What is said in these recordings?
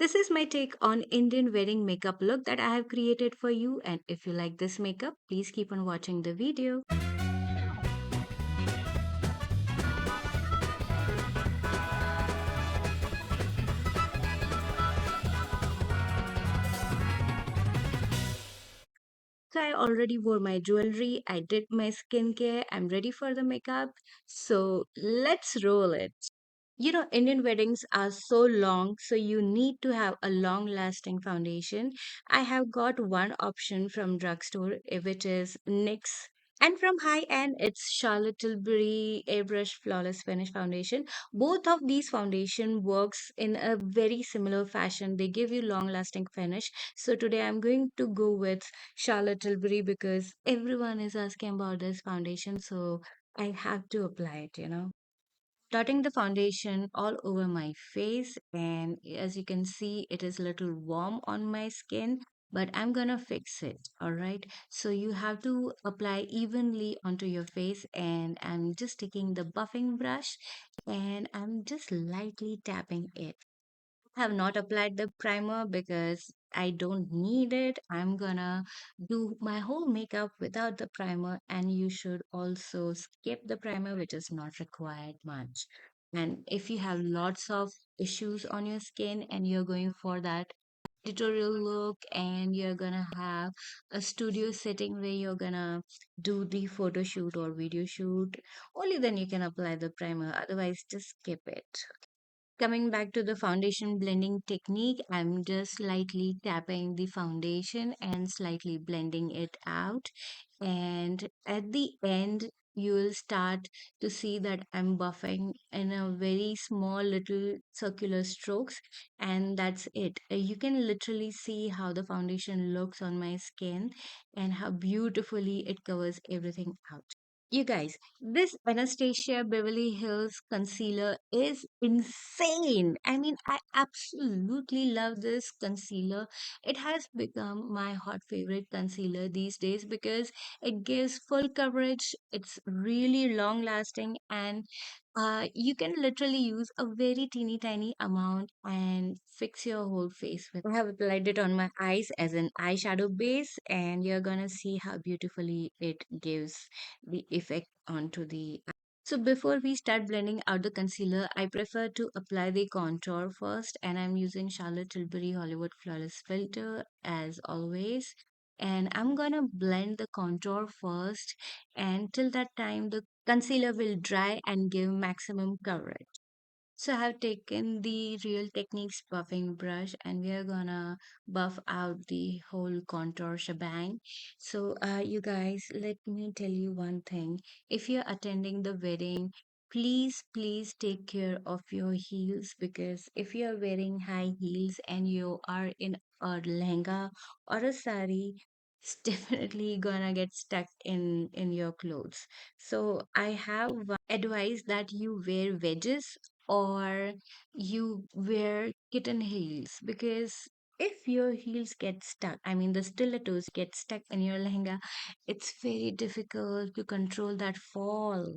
This is my take on Indian wedding makeup look that I have created for you. And if you like this makeup, please keep on watching the video. So I already wore my jewelry, I did my skincare, I'm ready for the makeup. So let's roll it. Indian weddings are so long, so you need to have a long lasting foundation. I have got one option from drugstore, which is NYX. And from high end, it's Charlotte Tilbury Airbrush Flawless Finish Foundation. Both of these foundation works in a very similar fashion. They give you long lasting finish. So today I'm going to go with Charlotte Tilbury because everyone is asking about this foundation. So I have to apply it. Dotting the foundation all over my face, and as you can see it is a little warm on my skin, but I'm gonna fix it. All right, so you have to apply evenly onto your face, and I'm just taking the buffing brush and I'm just lightly tapping it. Have not applied the primer because I don't need it. I'm gonna do my whole makeup without the primer, and you should also skip the primer, which is not required much. And if you have lots of issues on your skin and you're going for that tutorial look and you're gonna have a studio setting where you're gonna do the photo shoot or video shoot, only then you can apply the primer. Otherwise, just skip it. Coming back to the foundation blending technique, I'm just lightly tapping the foundation and slightly blending it out. And at the end, you will start to see that I'm buffing in a very small little circular strokes, and that's it. You can literally see how the foundation looks on my skin and how beautifully it covers everything out. You guys, this Anastasia Beverly Hills concealer is insane. I mean, I absolutely love this concealer. It has become my hot favorite concealer these days because it gives full coverage, it's really long lasting, and you can literally use a very teeny tiny amount and fix your whole face with. I have applied it on my eyes as an eyeshadow base, and you're gonna see how beautifully it gives the effect onto the eye. So before we start blending out the concealer, I prefer to apply the contour first, and I'm using Charlotte Tilbury Hollywood Flawless Filter as always. And I'm gonna blend the contour first, and till that time the concealer will dry and give maximum coverage. So I have taken the Real Techniques buffing brush and we are gonna buff out the whole contour shebang. So you guys, let me tell you one thing. If you're attending the wedding, please take care of your heels, because if you're wearing high heels and you are in a lehenga or a sari, it's definitely gonna get stuck in your clothes. So I have advice that you wear wedges or you wear kitten heels, because if your heels get stuck, I mean the stilettos get stuck in your lehenga, it's very difficult to control that fall.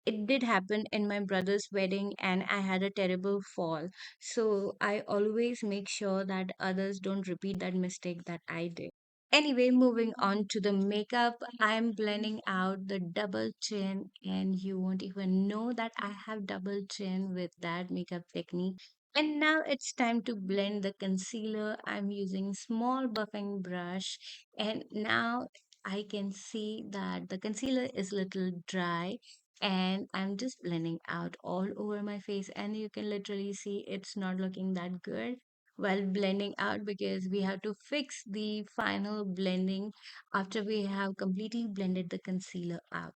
It did happen in my brother's wedding and I had a terrible fall. So I always make sure that others don't repeat that mistake that I did. Anyway, moving on to the makeup, I'm blending out the double chin, and you won't even know that I have double chin with that makeup technique. And now it's time to blend the concealer. I'm using small buffing brush, and now I can see that the concealer is little dry, and I'm just blending out all over my face, and you can literally see it's not looking that good while blending out, because we have to fix the final blending after we have completely blended the concealer out.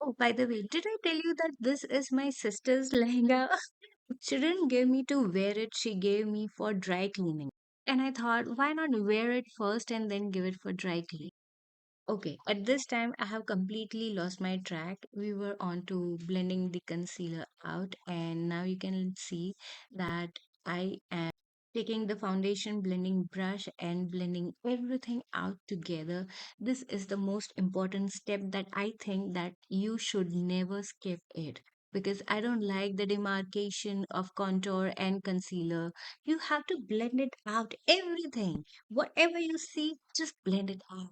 Oh, by the way, did I tell you that this is my sister's lehenga? She didn't give me to wear it, she gave me for dry cleaning. And I thought, why not wear it first and then give it for dry cleaning? Okay, at this time I have completely lost my track. We were on to blending the concealer out, and now you can see that I am taking the foundation blending brush and blending everything out together. This is the most important step that I think that you should never skip it. because I don't like the demarcation of contour and concealer. You have to blend it out, everything. Whatever you see, just blend it out.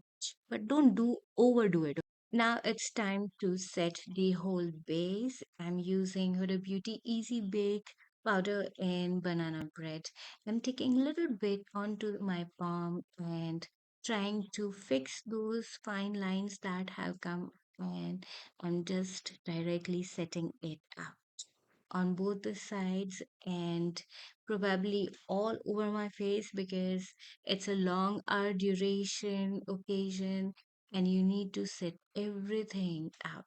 But don't overdo it. Now it's time to set the whole base. I'm using Huda Beauty Easy Bake powder and banana bread. I'm taking a little bit onto my palm and trying to fix those fine lines that have come, and I'm just directly setting it up on both the sides and probably all over my face because it's a long hour duration occasion and you need to set everything out.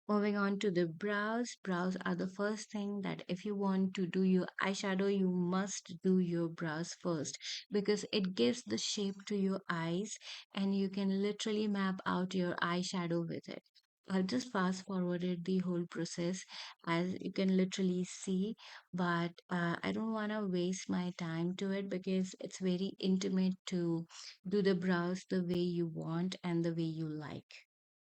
Moving on to the brows. Brows are the first thing that if you want to do your eyeshadow, you must do your brows first because it gives the shape to your eyes and you can literally map out your eyeshadow with it. I've just fast forwarded the whole process as you can literally see, but I don't want to waste my time to it because it's very intimate to do the brows the way you want and the way you like.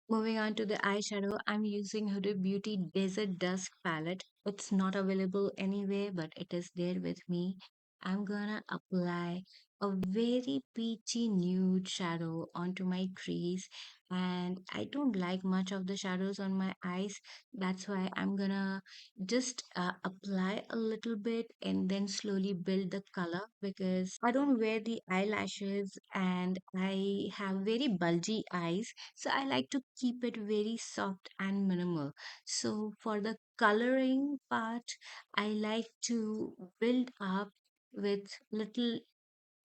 Moving on to the eyeshadow, I'm using Huda Beauty Desert Dusk palette. It's not available anywhere, but it is there with me. I'm gonna apply a very peachy nude shadow onto my crease, and I don't like much of the shadows on my eyes. That's why I'm gonna just apply a little bit and then slowly build the color because I don't wear the eyelashes and I have very bulgy eyes, so I like to keep it very soft and minimal. So for the coloring part, I like to build up with little,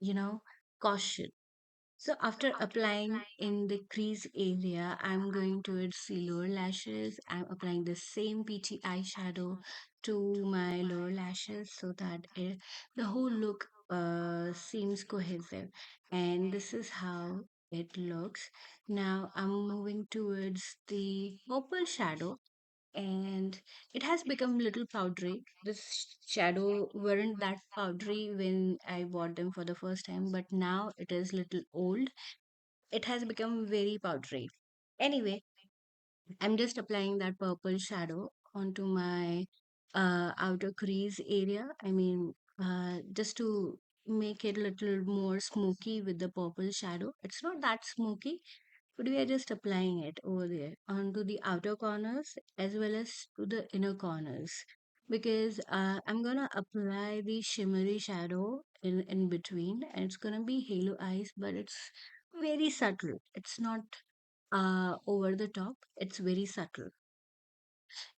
you know, caution. So after applying in the crease area, I'm going towards the lower lashes. I'm applying the same peachy eyeshadow to my lower lashes so that the whole look seems cohesive. And this is how it looks. Now I'm moving towards the purple shadow and it has become little powdery. This shadow weren't that powdery when I bought them for the first time, but now it is little old. It has become very powdery. Anyway, I'm just applying that purple shadow onto my outer crease area. I mean, just to make it a little more smoky with the purple shadow. It's not that smoky, but we are just applying it over there onto the outer corners as well as to the inner corners because I'm gonna apply the shimmery shadow in between and it's gonna be halo eyes, but it's very subtle. It's not over the top, it's very subtle.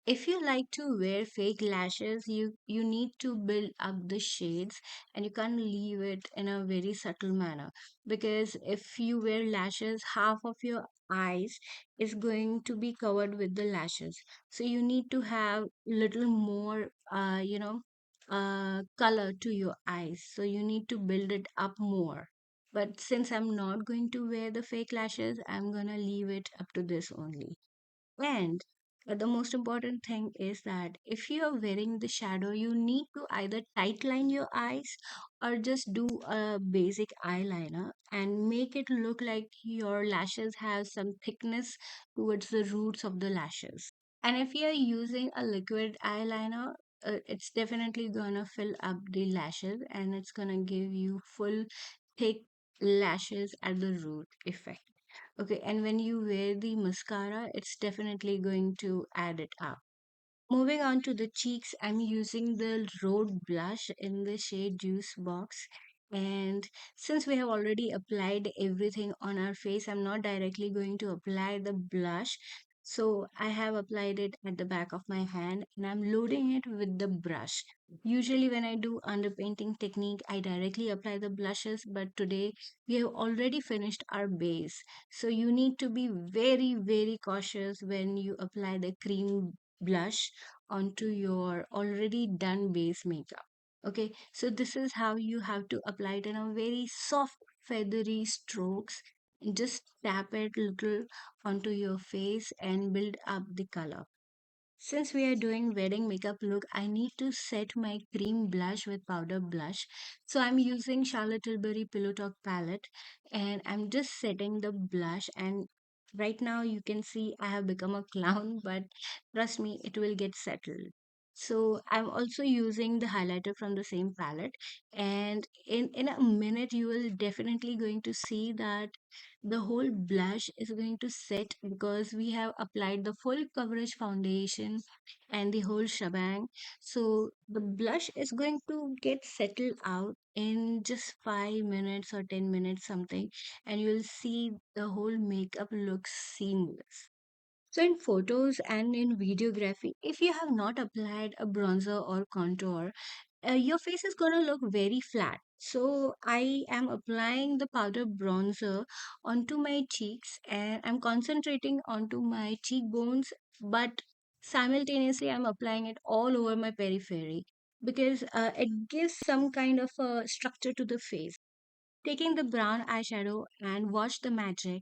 If you like to wear fake lashes, you need to build up the shades and you can't leave it in a very subtle manner because if you wear lashes, half of your eyes is going to be covered with the lashes. So you need to have little more color to your eyes. So you need to build it up more. But since I'm not going to wear the fake lashes, I'm gonna leave it up to this only. And the most important thing is that if you are wearing the shadow, you need to either tight line your eyes or just do a basic eyeliner and make it look like your lashes have some thickness towards the roots of the lashes. And if you're using a liquid eyeliner, it's definitely gonna fill up the lashes and it's gonna give you full thick lashes at the root effect. Okay, and when you wear the mascara, it's definitely going to add it up. Moving on to the cheeks, I'm using the Rhode blush in the shade Juice Box. And since we have already applied everything on our face, I'm not directly going to apply the blush. So I have applied it at the back of my hand and I'm loading it with the brush. Usually when I do underpainting technique, I directly apply the blushes, but today we have already finished our base. So you need to be very, very cautious when you apply the cream blush onto your already done base makeup. Okay, so this is how you have to apply it in a very soft, feathery strokes. Just tap it little onto your face and build up the color. Since we are doing wedding makeup look, I need to set my cream blush with powder blush. So I'm using Charlotte Tilbury Pillow Talk palette and I'm just setting the blush and Right now, you can see I have become a clown, but trust me, it will get settled. So I'm also using the highlighter from the same palette, and in a minute you will definitely going to see that the whole blush is going to set because we have applied the full coverage foundation and the whole shebang. So the blush is going to get settled out in just 5 minutes or 10 minutes something, and you'll see the whole makeup looks seamless. So in photos and in videography, if you have not applied a bronzer or contour, your face is going to look very flat. So I am applying the powder bronzer onto my cheeks and I'm concentrating onto my cheekbones, but simultaneously I'm applying it all over my periphery because it gives some kind of a structure to the face. Taking the brown eyeshadow and watch the magic,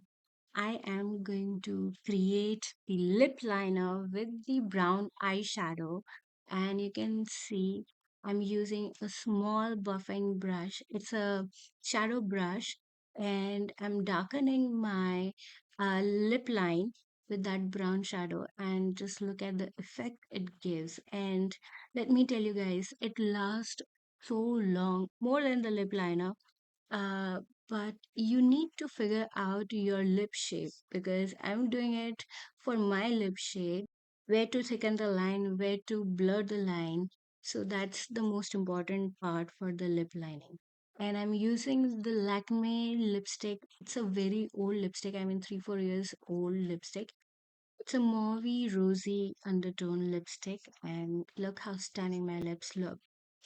I am going to create the lip liner with the brown eyeshadow. And you can see I'm using a small buffing brush. It's a shadow brush, and I'm darkening my lip line with that brown shadow. And just look at the effect it gives. And let me tell you guys, it lasts so long, more than the lip liner. uh, but you need to figure out your lip shape because I'm doing it for my lip shape, where to thicken the line, where to blur the line. So that's the most important part for the lip lining. And I'm using the Lakme lipstick. It's a very old lipstick. I mean, 3, 4 years old lipstick. It's a mauvey, rosy undertone lipstick, and look how stunning my lips look.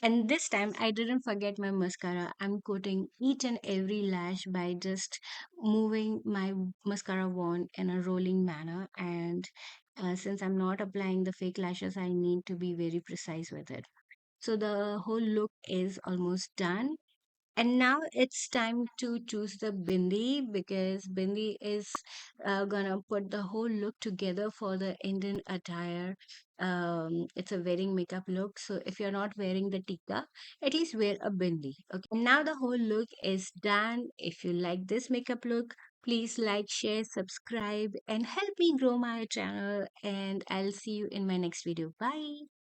And this time, I didn't forget my mascara. I'm coating each and every lash by just moving my mascara wand in a rolling manner. And since I'm not applying the fake lashes, I need to be very precise with it. So the whole look is almost done. And now it's time to choose the bindi because bindi is gonna put the whole look together for the Indian attire. It's a wearing makeup look. So if you're not wearing the tikka, at least wear a bindi. Okay. Now the whole look is done. If you like this makeup look, please like, share, subscribe, and help me grow my channel. And I'll see you in my next video. Bye.